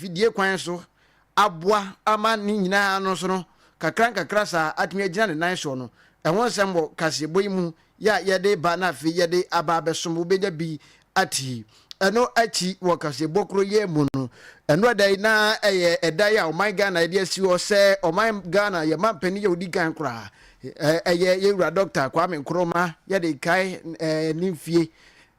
fidie kwan so aboa ama ni nyina no so no kakra sa atumi agina ne nan so no ehon sembo kasebo imu ya yede ba na fi yede aba besom obenya bi ati eno achi wo kasebo kro ye mu no eno dai na eye edai a oman Ghana ide asi o se oman Ghana ye mampani ye odi kan kra eye ye wura doctor Kwame Nkrumah yede kai nimfie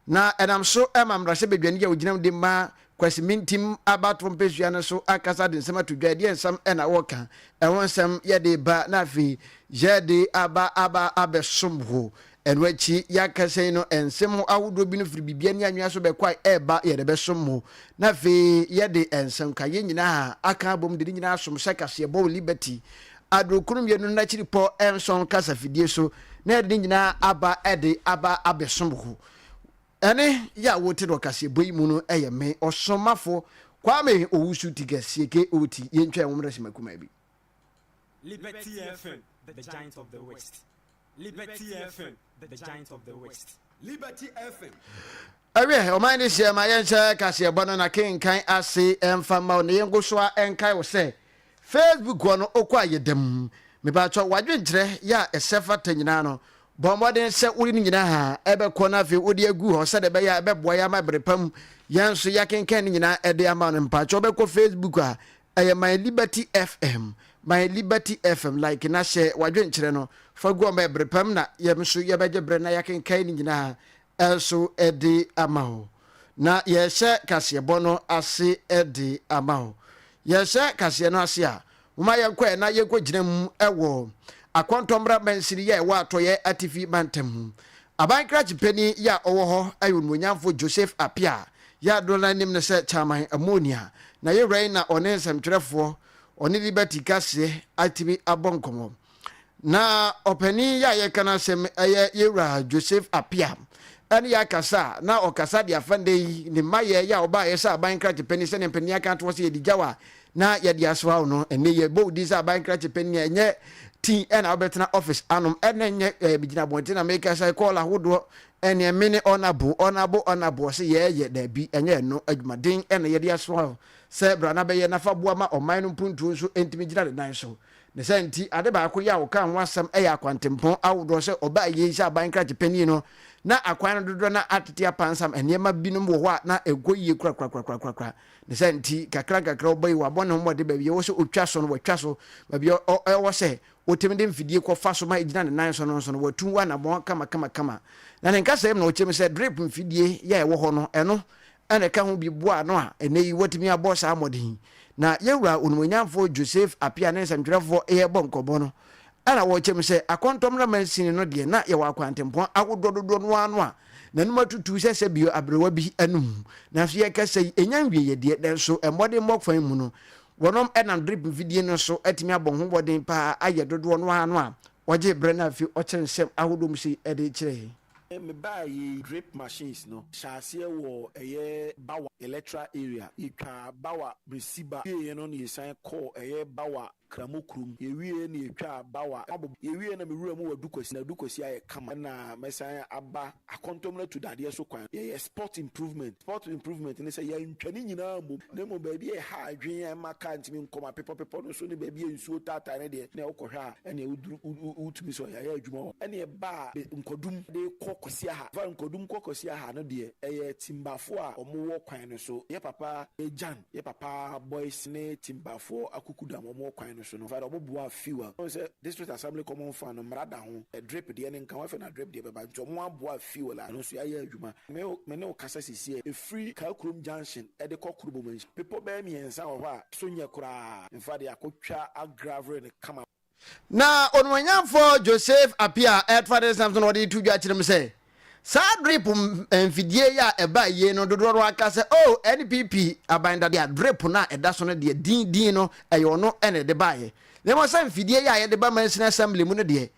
na enam so emamra se bedwane ye ogina de ma kwasi mintim abatom pesua no so akasa de nsema to dwade ensam ena woka ewonsam yede ba na fi yede aba abesomho enwachi yakase no ensem awodo bi no firi bibia ni anwa so bekwai eba yede besomho na fi yede ensam kaye nyina aka bom de nyina asom sekase bo liberty adrokunum ye no na chiri po enson kasa fidie so na yede nyina aba abesomho ene ya wote do kase boyi mu no me osomafo Kwame owusu tigase ke oti yentwa enwomra simakuma bi Liberty FM, the giant of the west. Liberty FM, the giant of the west. Liberty FM. Awe o man this year my yenche kase bono na kenkan ase emfama ne yengo so enkai wo se Facebook wono okwa yedem me ba cho wadwenkyere ya esefa tanyina no bomodin se uri ni nyina ha ebe kona fe odi agu ho se de be ya ebe boya ma brepam yanso yakenkan ni nyina ede ama no mpacho be ko Facebook a my Liberty FM like na she wadwenkyere no fagu ma brepam na yemso yebeje bre na yakenkan ni nyina elso ede ama ho na yeshe kase bono ase ede ama ho yeshe kase no ase a uma yenkwa na yekwa ginam ewo akontombra mansiri ye wa atoye atifi bantem abankra chipeni ya owo ho ayonwonyamfo Joseph Apia ya dola nim ne se chairman ammonia na ye rain na onensem twerefo oni liberty kase atimi abonkomo na openi ya ye kana sem ye yewra Joseph Apia ani ya kasa na okasa dia fande ni maye ya oba ye sa abankra chipeni se ne peni aka to se ye digawa na ye dia so no ene ye bo di sa abankra chipeni enye ti ena obetena office anom enenye bigina bonte na make say call ahodo ene mini onabo se ye da bi enye no adwumaden ena ye dia so se bra na be ye na fa boa ma oman no puntu so entimi gina de nan so ne senti ade ba akọ wo kan wasam eya akwantempon ahodo se oba ye sha bankra jepani no na akwan dodo na atete apansam enema binom wo ho na egoyie kra ne senti kakra obai wa bono mo de ba ye wo se otwa so no watwa so ba bi wo se otemde mfidie ko fa so ma egina ne nan so no watu wa na bon kama na ne nka sem na ochem se drip mfidie ya ewo ho no eno ene ka ho bi boa no a ene yi watimi abo sa amodin na yewura onumonyamfo Joseph Apia ne nsantwerefo eye bonkobo no ana wo ochem se akontomra mansini no de na ye wa kwantempon agodododo no ano a nanuma tutu se bio abrewa bi anum na so ye ka se enyanwie ye de den so emode mokfan mu no wonom enam drip video no so atimi abon ho boden pa aye dodo no ano a oje brena fi ochensem ahodom si ede kire me buy drip machines no shase wo eye bawa electoral area ika bawa receiver ye no ni san call eye bawa kramokrum yewie na etwa bawa yewie na mewura mu wadukosi aye kama na mesan aba akontom na to dade so kwan ye sport improvement ne say ya ntwani nyina mo na mo ba bi e ha adwen maka ntimi nkoma pepo no so ne ba bi ensuo tata ne de na okohwa ene utumi so ya adwuma ene ba nkodum de kokosi aha va nkodum kokosi aha no de eye timbafo a omo kwan no so ye papa ejan ye papa boys ne timbafo akukudam omo kwan so no fa do boa fuel say district assembly common fund no mrada ho a drip de ne nkan wa fe na drip de beba nto mo aboa fuel a no so ya adwuma me ne okasa sisi e free Kalkurum junction e de kokurubo man people be mi ensa ho a so nya kura mfa de akotwa agravre ne kama na onwanyamfo Joseph Apia father something what you tudwa kirem say sa drip mfidie ya eba ye no dodoro aka se oh NPP abanda dia drip na eda so no de din no eyo no ene de baye le mo sa mfidie ya ye de ba man sin assembly mu no de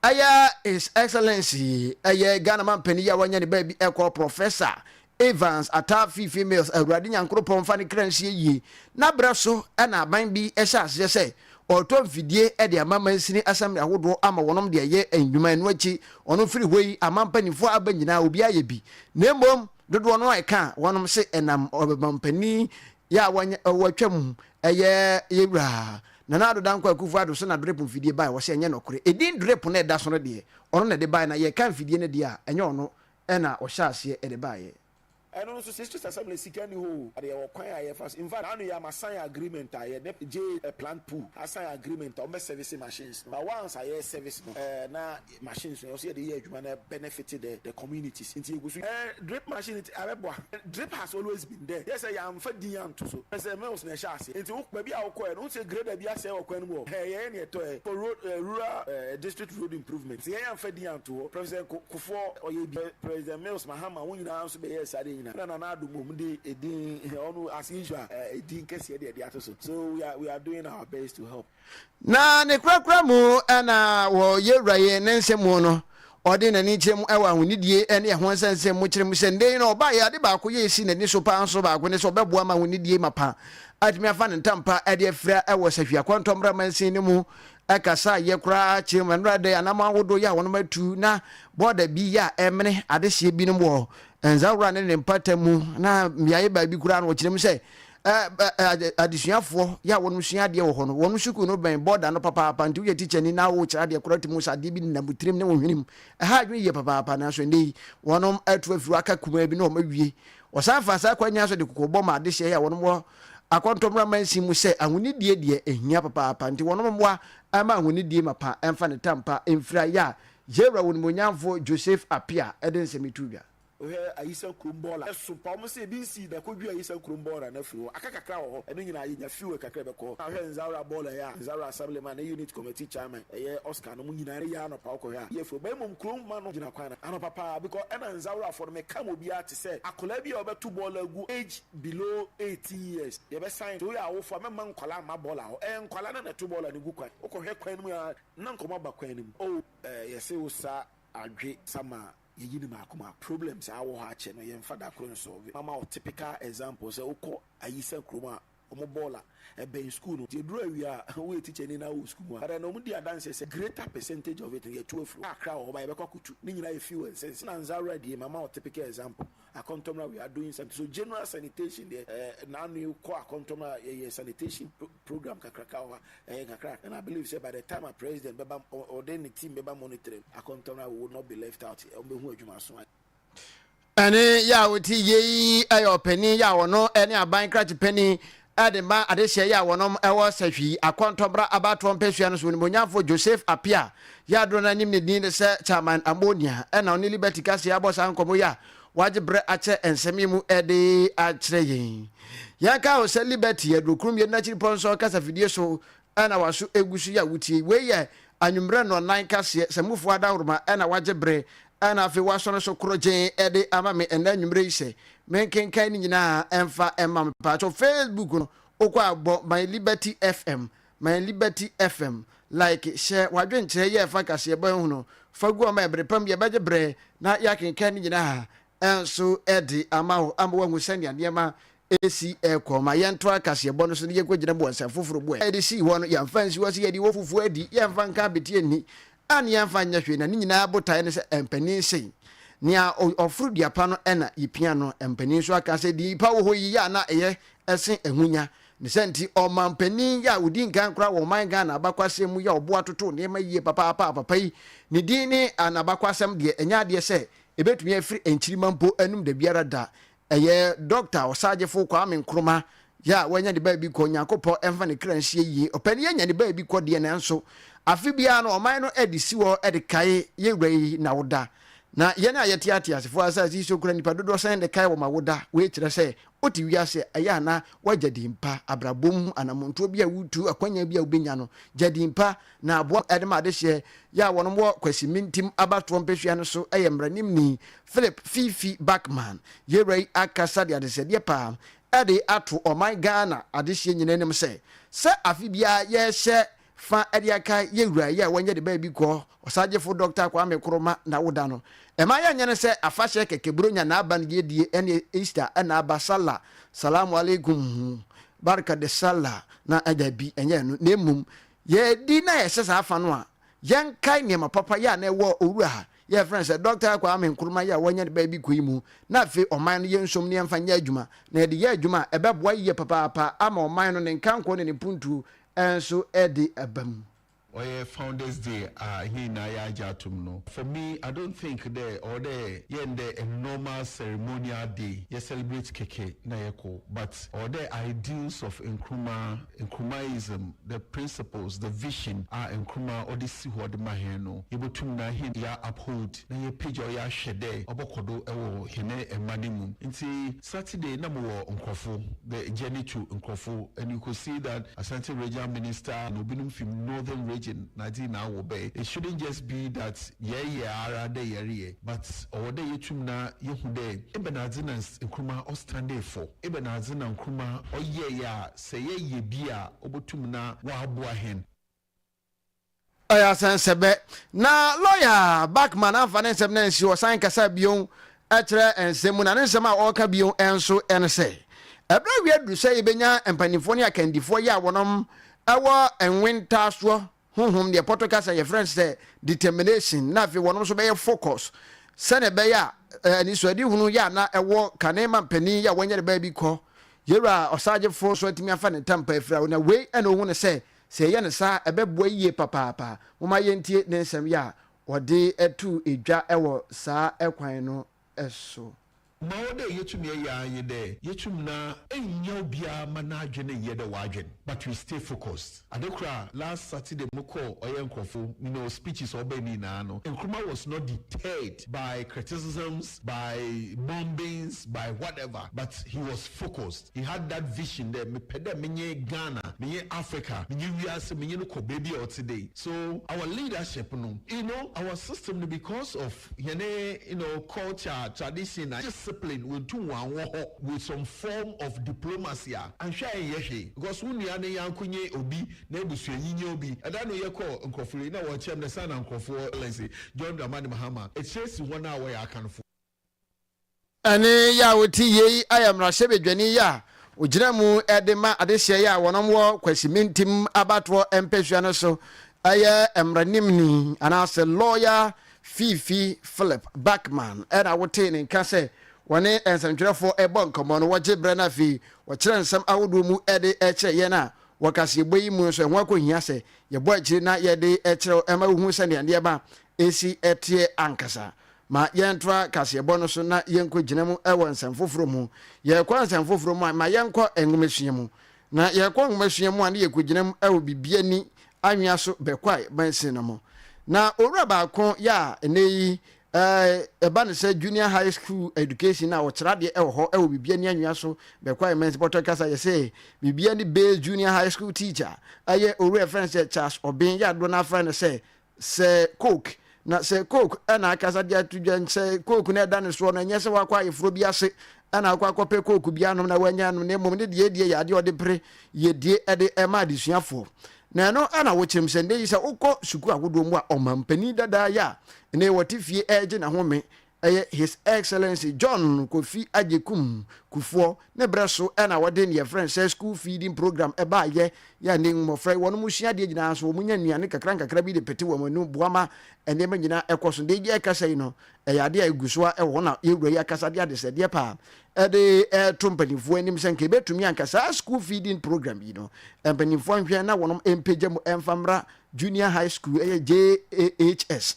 aya his excellency aya Ghana man pani ya wanya ne ba bi equal professor Evans atafi females awurade nyankropon fa ne kransie yi na braso na aban bi ehya ase se oto mfidie de amaman assembly ahodo ama wonom de ye enwuma enu achi ono firi hoi amampanifo abanyina obi aye bi nembom dodo no eka wonom se enam obampani ya watwam yewra na na adodan kwa kufu ado so na drip mfidie bai wo se enye nokore edin drip na eda so no de ono na de bai na ye kan mfidie ne de a enye ono na o hya ase e de bai and also sisters assembly sikani ho ade wo kwan aye fast in fact anu ya sign agreement aye j plant pool assign agreement on service machines but once aye service na machines you see the year adwuma na benefit the communities inti egusu drip machine abebo drip has always been there yes I am fadi am to so say me was na sha ase inti wo ba bia wo ko no say grade bia say wo kwan mo ye ne to for road rural district road improvement ye am fadi am to president kufo oye president Mills Mahama won nyina so be yes ade na adu mum de edin onu as usual edin kese de atoso so we are doing our best to help na ne krakra mu na wo yewraye ne nsemu no ode na ni chem ewa hunidie ene ho nsensem mu kirem sende na oba ya de ba ko ye si na ni so pa nso ba ko ne so beboa ma hunidie mapa atimi afa ne ntampa ade afira ewo safia kwantomra mansin ne mu akasa ye kra chim anrade anama wodo ya wono matu na border bi ya emne adehye bi ne mo enzawra ne mpatamu na miaye ba bi kura no kirem se adisuafo ya wono sua de wo ho no wono suku no ben border no papa panti wo teacher ni na wo kira de kura timu sa de bi na butrim ne wo hwenim ha adwe ye papa na so ndei wono atu afiru aka kuma bi no mawie osanfa sa kwanya so de kokobɔ ma adehye ya wono mo akontomra mansi mu se ahunidie de ehia papa nti wono mo ama ahunidie mapa emfa ne tampa emfira ya yewra won monyamfo Joseph Apia eden semitubia ohe ayisa krombola eso pa mo se bi si da kodwi ayisa krombola na firo akakakra wo eno nyina anya fiwe kakra beko ahwe nzawra bola ya nzawra assemblyman na unit committee chairman eye Oscar no nyina ya no pa ko ya ye fo ba mum kromma no nyina kwana ano papa because ena nzawra for me kam obi ate se akola bi obetu bola gu age below 18 years ye be sign to ya wo fo me man kola ma bola ho nkola na tu bola ni gu kwan okohwe kwan mu ya na nkoma ba kwan ni o ye se wo sa adwe sama yini makoma problems awo ha che no ye mfa da kro solve mama o typical example say ukọ ayisa kroma omo bola in school no duru awia we teacher ni na wo school but no mudi adanse say greater percentage of it ye 12 akra o ba ye bekọ kutu ni nyina ye fuel sense na nzara die mama o typical example akontomra we are doing something so general sanitation there na no ko akontomra ye sanitation program kakraka wa kakra and I believe say by the time a president beba or then the team beba monitoring akontomra will not be left out obehu adwuma so ane ya woti ye ayo pani ya wono ene aban kratch pani adema adehye ya wonom ewo sahwi akontombra abato mpesua no so ni monyafo Joseph Apia ya do na nim ne din se chairman ammonia ena oni liberty kase ya bosa nkomo ya wajebre ache ensemi mu ede achre yin ya ka o se liberty ya dokrum ye na chiri ponso kasa fidie so ena waso egusu ya wutie we ye anwumre no nan kase semufo adawroma ena wajebre ana afi waso so kroje ede amame ena anwumre ise menkenkan ni nyina emfa emam pacho Facebook no okwa agbo my liberty fm like share wadwenkyere ye fa kase ye ban hu no fagu ma ebrepam ye bejebre na yakenkan ni nyina enso ede amawo amwo sani anema esi ekoma yento akase ye bono so ye kwegyina bo nsa foforo bo ede si wo no ya fansi wo si ye di wo fufu adi ye mfa nka betie ni ani ye mfa nya hwe na ni nyina botae ne se empani sei nia ofuru diapa no ena yipia no empani so aka se di pa wo ho yi ya na eye esen ehunya ne senti o mampani ya udi nkan kra wo man ga na abakwasem mu ya obo atoto ne ma yie papa yi ne din ni anabakwasem de enya de se ebetumi afiri enchirimampo anum de biara da eye doctor osagefo kwa amenkroma ya wanya de ba bi ko nyakopo emfa ne kra nhie yi opani nya de ba bi ko de na nso afi bia no oman no edisi wo edikae ye wrai na woda na yena ayetiati asefo asasi so kura nipa dodo san de kai wo mawoda we kire se oti wiase aya na wajadi mpa abrabom anamonto bia wutu akwanya bia ubenya no jadi mpa na abo edema adehye ya wono wo kwasi mintim abato mpehwia no so ayemranim ni Philip Fifi Backman yerai akasa de adese pa ade ato oman Ghana adehye nyinanem se afi bia ye hye fa Adeakyia yewura ya wanya de ba bi ko osagefo doctor kwa mekroma na woda no ema ya nyene se afahye kekebronya na aba ne die ene Easter na aba sala salamu alaikum barka de sala na adabi enye no nemum ye di na ye sesa afa no a yen kai ne mapapa ya na ewo owura ha ye friends doctor akwa ame nkuruma ya wanya de baby kuimu na fe oman no yensom ne mfa nya adwuma na de ye adwuma ebeboa ye papa ama oman no ne nkanko ne puntu enso edi abam. Or Founders Day, here in Ayajatum. No, for me, I don't think there or there, a normal ceremonial day, you celebrate Keke Nayako, but or the ideals of Nkrumaism, the principles, the vision are Nkruma or the Siwa de Maheno. You would to him, ya uphold, na ye page or ya shede, Obokodo, Hene, and Manimum. Into Saturday, number Nkrofu, the journey to Nkrofu, and you could see that Asante Regional Minister, Nobinum from Northern Region. Now obey. It shouldn't just be that but or the yetumna yehude ebenazina nkruma or stand for ebenazina nkruma or say ye bia obotumna waboa hen. Ayansebe na lawyer Backman amfane nsem na nsi o san kasa bion etre ensemu na nsem a oka bion enso ense ebra wiedu say benya empanifo ne akandifo ya wonom ewo enwintaso de potokasa your friends say determination na fi wono so be focus sene be ya ni so adi hunu ya na ewo kanema pani ya wanya de baby ko yera osaje fo so atimi afa ne tampa afira na we na ohunu se ye ne sa ebeboa yie papa moma yentie ne nsem ya ode etu edwa ewo sa ekwan no eso. Mawode yetum ye de yetum na enya bia manadwene ye de wadwen, but we stay focused. Adekra last Saturday moko oyenkrofo speeches obeni na no Nkrumah was not deterred by criticisms, by bombings, by whatever, but he was focused. He had that vision there, me pede menye Ghana, menye Africa, menye wiase, menye no ko baby or today. So our leadership our system, because of culture, tradition, with some form of diplomacy and share because when you are yankunye obi na ebusuanyi obi ada no yeko nkofuri na wo chem na sana nkofo lense John Dramani Mahama it says one hour ya kanfo ane ya woti yi ayamra shebedwani ya ojina mu edema adehye ya wonom wo kwasimentim abatwo empesua no so aye emranimni anase lawyer Fifi Philip Backman era wote ne nka wane ensantwerefo ebon komo no woje brana fi wo kire nsam awodo mu ede eche ye na wakase boyi mu so enwa ko hia se ye bo akire na ye de echere ema hu se ne ande ba esi etie ankasa ma yentra kase ebo no so na yenko ginam ewo nsam foforo mu ye kwa nsam foforo mu ma yenko enwumesua mu na ye kwa enwumesua mu ane ye ko ginam ewo bibia ni anwea so bekwai bansin no mo na owura ba kon ya eneyi eba ne say junior high school education na wo kirade e ho e wo bibia ni anwea so be kwa men's podcast ye say bibia ni base junior high school teacher aye owura friend say Charles Obin ya do na friend say coke na say coke na akasa dia tudwan say coke na da ne so na nyese wa kwa ifuro bi ase ana akwa kope coke bia no na wanya no ne mom ne de ya de ode pre ye de ede e ma disuafo na no ana wo chim sende yi say ukọ suku agodo mu a omampani dada ya ne wotifie eje na home His Excellency John Kofi Adekum Kufuor ne breso na wode ne friend say school feeding program eba ye ya ne mmofra wono mu hia de gina so munya nuane kakra bi de pete wo manu boama ene ma gina ekoso de je kasa yi no ya de aguso a wo na yewura ya kasa de ade se de pa de tompanifo anim senke betumi ankasa school feeding program yi no empanifo nhwe na wono empeje mu emfamra junior high school JHS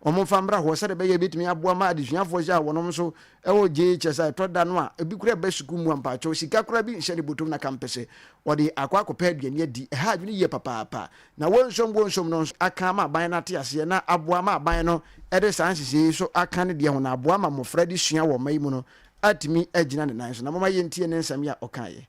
omo famra ho sare be ye betumi aboa ma adesuafo ja wonom so ewo JHS a toda no a ebi kura be suku mu ampa cho sika kura bi nhye ne botom na kampese wode akwa akopɛ aduane adi ha adwene ye papa na wonsom no aka ma ban na te ase na aboa ma ban no ede sansisi so aka ne de ho na aboa ma mofra de sua wo mai mu no atimi agina ne nan so na mama yentie ne nsam ya okaye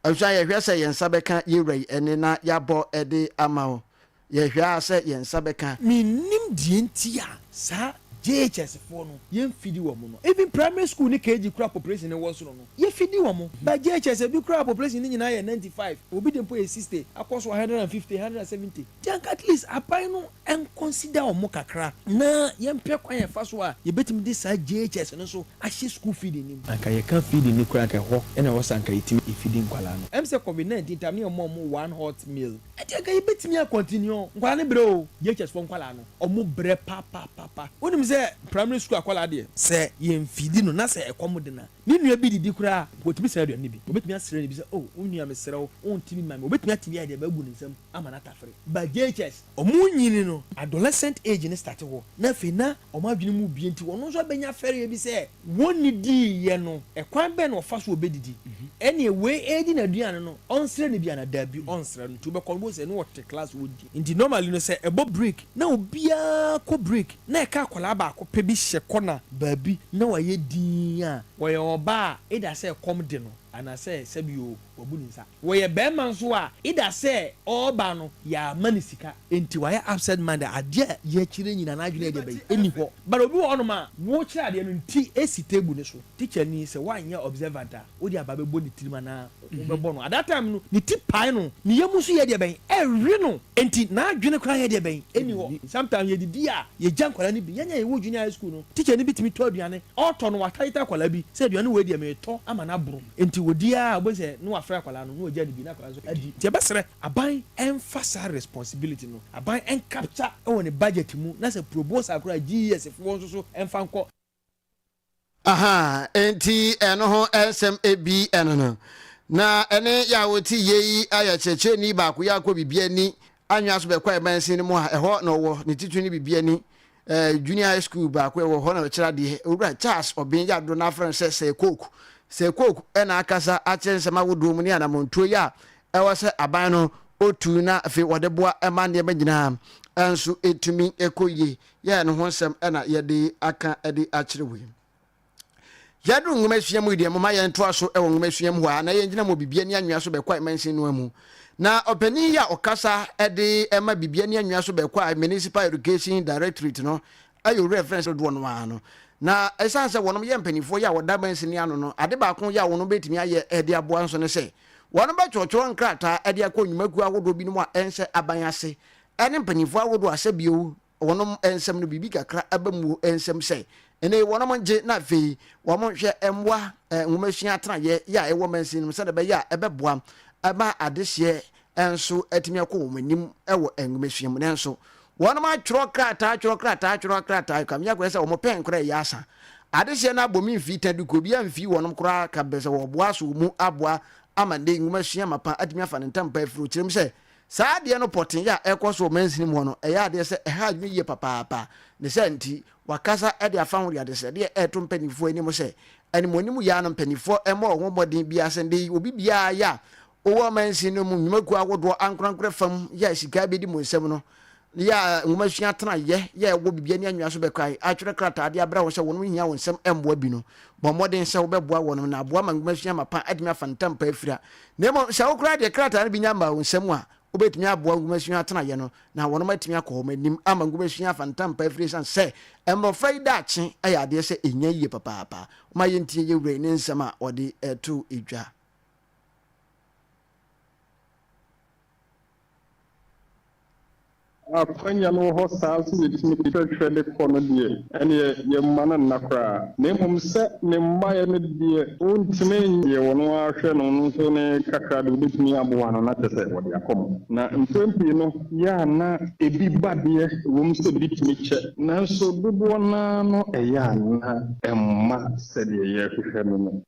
awsa ye hwese yensa beka yewrai ene na yabo ede ama ho ye hwa se yensa beka minim dientia sa JHS for no yen fidi wo mo no even primary school ni KG kura population ne wo so no ye fidi wo mo but JHS bi kura population ni nyina ye 95 obi dem po ye 60 akos 150 170 jank at least apai no en consider wo mo kakra na yen pɛ kwan ye fa so a ye betimi de sa JHS no so ahye school feeding ni anka ye kan feeding ni kura ka ho ena wo sanka yitimi feeding kwala no em se COVID-19 tam ne mo one hot meal ati aka ye betimi a continue kwala ne bro JHS for kwala no omo bre papa wonim se primary school akwala de se ye mfidi no na se ekomo de na ni nua bi didi kura wotimi se aduane bi obetimi asere ne bi se oh onua me sere wo ontimi mame obetimi atimi ade ba gu ne nsam ama na tafere ba JHS omo nyini no adolescent age ne start ho na fe na omo adwene mu bi enti wono so benya fere bi se woni di ye no ekwan be na ofa so obedidi ene we age na aduane no onsere ne bi ana da bi onsere no to be konbo se no wote class wodi enti normally no se ebo break na obia ko break na eka akwala ba ko pe bi hye kona baabi na waye din a waye oba e da se kom de no ana se sebio obu nsa waye be man so a e da se oba no ya manisika enti waye upset man da ade ye kire nyina na adwene de bai eni ho but obi wo no ma wo kire ade no nti esi table ne so teacher ni se wanye observant a odi aba be bo ni tirima na be bo no at that time no ni ti pai no ni yemu so ye de bai ewe no enti na adwene kra ye de bai eni ho sometimes ye didi a ye jankwala ni bi yanya ye wo junior high school no teacher ni bitimi to aduane auto no wataita kwala bi se aduane we de me to ama na bro enti wodia obo se no afra kwala no oja de bi na kwala so adi ti besere aban emphasize responsibility no aban en capture on the budget mu na se proposal akura GS fo so emfa nko aha enti eno ho SMAB eno no na ene ya woti yeyi aya cheche ni ba ku ya ko bibia ni anwa so be kwa ebansin mu ha eho na wo ne titu ni bibia ni junior high school ba ku wo ho na kira de owura Charles obin ya do na friend se koku ena akasa achensema wodo mu ni anamontuo ya ewo se aban no otu na afi wodeboa ema ne bagina enso etumi ekoye ya ne ho nsem ena yede aka ede akire we yadu ngumasuam ide mo ma ye ntoa so ewo ngumasuam ho na ye ngina mo bibia ni anwa so be kwa mansin no amu na opani ya okasa ede ema bibia ni anwa so be kwa municipal education directorate no ayo reference do no ano na esanse wonom ye mpanifo ya woda mansin ano no ade ba kon ya wono betimi aye ede aboa nso ne se wono ba chocho nkrata ede akonyumaku awodo bi no a ense aban ase ene mpanifo awodo ase bio wonom ensem no bibi kakra abamu ensem se ene wonom nje na fe womo hwe emwa nwomasuan atena ye ya ewo mansin se de be ya ebeboa aba adehye enso atimi akowomanim ewo nwomasuam ne enso wonom atworo krata kamya kwese womo pen kra ya asa adehye na bomi mfi taduko bia mfi wonom kra ka bese wo boa so mu aboa amande nwomasuam mapa atimi afa ne ntampa afiro kirem se saa de no potin ya ekoso mansin mu no eya de se eha adwene ye papa ne se nti wakasa ede afa ho de se de eto mpanifo ani mo se ani monimu ya no mpanifo emo wo modin bia se de obi bia ya owo mansin no mu nyumaku awodo ankrankra fam ya sika bi di mo nsem no ya nwomasuan atena ye ya wo bibia ni anwa so bekai atwere krata de abra wo se wono hia wo nsem emboa bi no bo modin se wo beboa wono na aboa ma nwomasuan mapa adimi afa ntampa afira nemo se wo kra de krata bi nyamba wo nsem a obetimi aboa ngumasuan atena ye no na wono matimi akọ manim ama ngumasuan afa ntampa afiri san se embo faida achi aya de se enya yie papa ma yentie ye wure ne nsem a ode etu edwa akwanya no ho saa so yetimi twetwe de kono die ene ye mana nakra na mmom se ne mmaye ne die ontime ye wono ahwe no nso ne kakra de bitimi aboa no na tese wode akom na mpempi no ya na ebi bade wom se bitimi che na so dodo na no eya na emma se de ye hwehwe no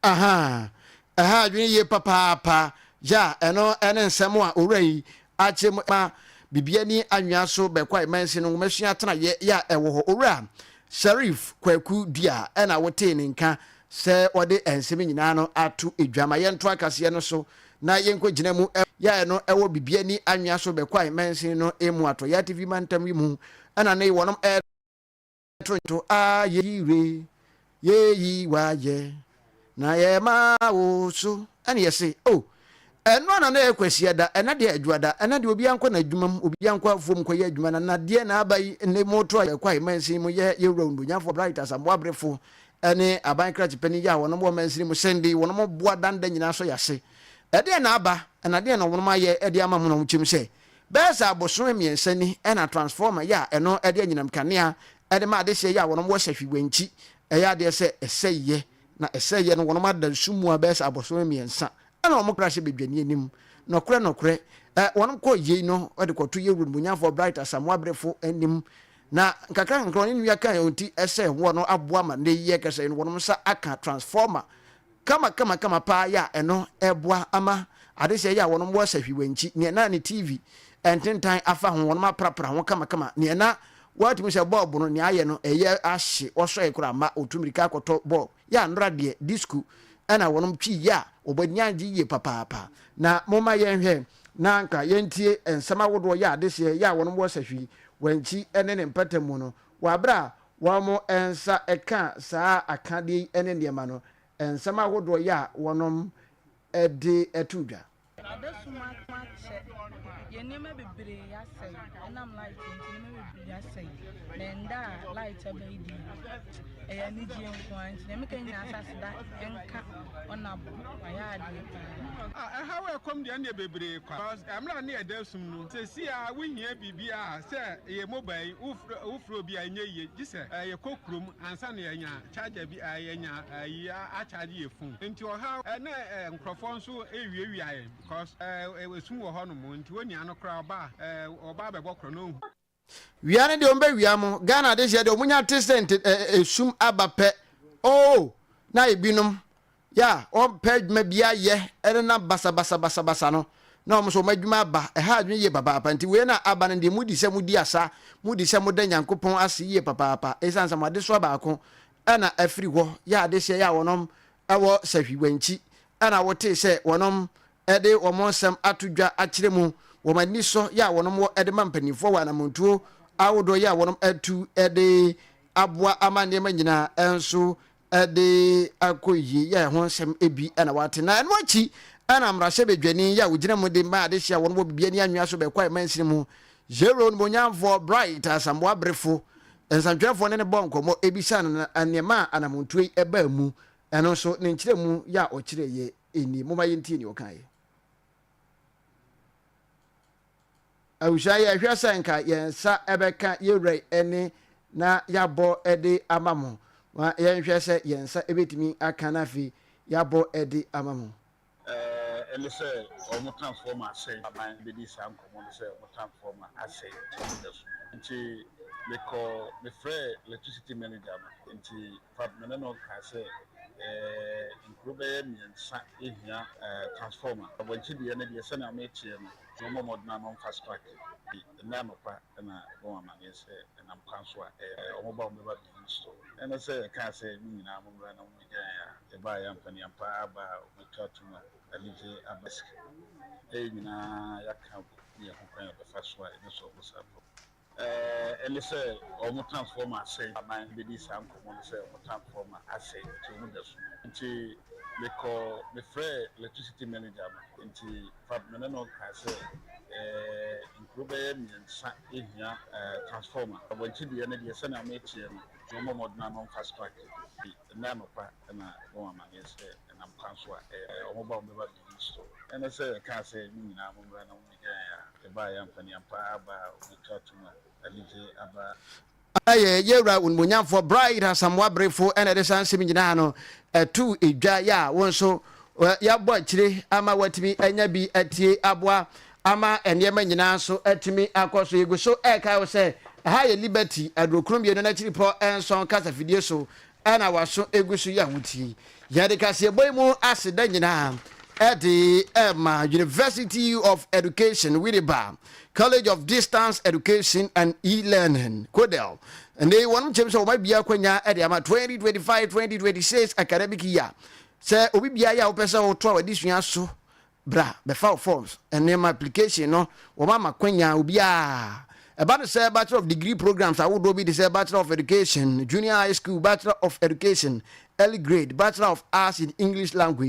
aha adwene ye papa ja eno ene nsem a owrai ache ma bibia ni anwa so be kwa mansin no ngumasuan atena ye ya ewo ho owura Sharif kwaku dia ena wote ni nka se ode ensem nyina no atu edwama ye nto akase no so na ye nko gina mu ya no ewo bibia ni anwa so be kwa mansin no emu ato ya TV mantam wi mu ena ne wonom to ayire ye yi wa ye na ye ma wo so ene ye se oh ɛno na na ɛkwasi da ɛna de adwuma da ɛna de obi ankɔ na adwuma mu obi ankɔ afom kɔ yɛ adwuma na de na abai ne moto a kwai mansi mu yɛ round nyafo bright as amoabrefo ɛne aban krakye pani ya wɔn mo mansi mu sende wɔn mo boa danda nyina so yase ɛde na aba ɛna de na wɔn ma yɛ ɛde ama mu na wɔkyim sɛ bɛsa abosom miɛnsa ni ɛna transformer ya ɛno ɛde anyinam kanea ɛde ma ade hyɛ ya wɔn mo hyɛ hwiwanti ɛyɛ ade sɛ ɛsɛyɛ na ɛsɛyɛ no wɔn ma da sumu a bɛsa abosom miɛnsa ɛna wɔn kra hyɛ bedwani anim nɔkorɛ wɔn kɔ yei no ɛde kɔto yɛ room nyafo bright as amoabrefo anim na nkakra nkron ne nua kan onti ɛsɛ wɔn aboa ma ne yɛ kɛsɛ no wɔn sa aka transformer kama pa ya ɛno ɛboa ama ade hyɛ ya wɔn mo hyɛ hwiwanti ne na ne tv ententan afa ho wɔn ma prapra ho kama ne na watumi sɛ bulb no ne ayɛ no ɛyɛ ahye ɔsɔ ekura ma otumirika akɔtɔ bulb ya ndra de disco ɛna wɔn twi ya obɔnyagye yie papaapa na moma yɛnhwɛ na nka yɛntie nsɛm awodoɔ yɛ ade hyɛ ya wɔn mo hyɛ hwi wanchi ɛne ne mpatamu no wabra wɔn mo ɛnsa ɛka saa akade ɛne nneɛma no nsɛm awodoɔ yɛ wɔn ɛde ɛtudwa adesuma mache yenema bebre yasai enam light yenema bebre yasai nenda light abaidi eya ni je nkwan nti na meka nyina asaseda enka onabo ayade how we come the ande bebre kwa because amla na adesum no se si a wohia bibia se ye mobile ufro bi anya ye gise ye kokrom ansa na yanya charger bi ayanya a charge ye phone nti o ha na nkrofo nso ewie aye because esum wo hono mo nti woni anokra oba bebo kro no wiane de ombe wiamo Ghana de je de omunya tesent esum abape oh na ebinom ya on page ma bia ye ene na basa no na omso madwuma aba ha adwen ye papa nti we na aba ne de mudi se mudi asa mudi se moda nyankopon ase ye papa esansa made so ba ko ana afiri ho ya de se ya wonom ewo sahwiwanchi ana wote se wonom ede omonsem atudwa akire mu womani so ya wonom wo ede mampanifo wa na montuo awodo ya wonom atu ede aboa amane manyina enso ede akoyi ya ho nsem ebi ana wate na eno achi ana mrahye bedwani ya wogina mu de ma ade hia wonom bibia ni anwa so be kwai mansini mu zero no nyamfo bright asambo abrefo ensantwefo ne bonkomo ebisa na anema ana montuo eba mu eno so ne nkire mu ya okire ye eni moma yenti ni okaye awushaya hwasa nka yensa ebeka yewre ene na yabo ede amamo wa yenhwese yensa ebetimi akana fi yabo ede amamo ele se o transformer say aban be dis am komo se o transformer asay nti leko me free electricity manager nti fab me no ka say improve yensa ehia transformer wanchi de ne de se na me tie no mo modna no fast track na no pa na go ama ne se na mkanso a o ba o me ba store ene se ka se ni na mo bra na mo ya e ba ya mpani ampa aba o metatu alije abask nyina yakka ya hokwan be faswa ene so go sapo ele se o mo transformer say aman be dis am komo se o transformer asay to mo da so nti leko me free electricity manager nti fab me no ka say improve yensa ehia transformer wanchi de ne de se na me tie no mo modna no fast track na no pa na go ama ne se na mkanso a o mo ba o me ba store ene se ka se ni na mo bra na mo ya e ba ya mpani ampa aba o metatu alije aba aye yewra unmunyamfo bright asamwa brefo ene de sanse nyina no tu edwa ya wonso ya bo akire ama watimi anya bi atie aboa ama enema nyina so atimi akoso yegu so kai wo se ha ye liberty adrokrum bi no na chiri pro enson kasa fidie so ana waso egusu ya wuti ya de kase boy mu aseda nyina edi University of Education Winneba College of Distance Education and E-Learning Kodel and they want to so might be a kwenya edi ama 2025-2026 academic year say obi bia ya opesa o to addition so bra be file forms and name application no o mama kwenya obi a about the say Bachelor of Degree programs I would be the Bachelor of Education, Junior High School, Bachelor of Education, early grade, Bachelor of Arts in English Language,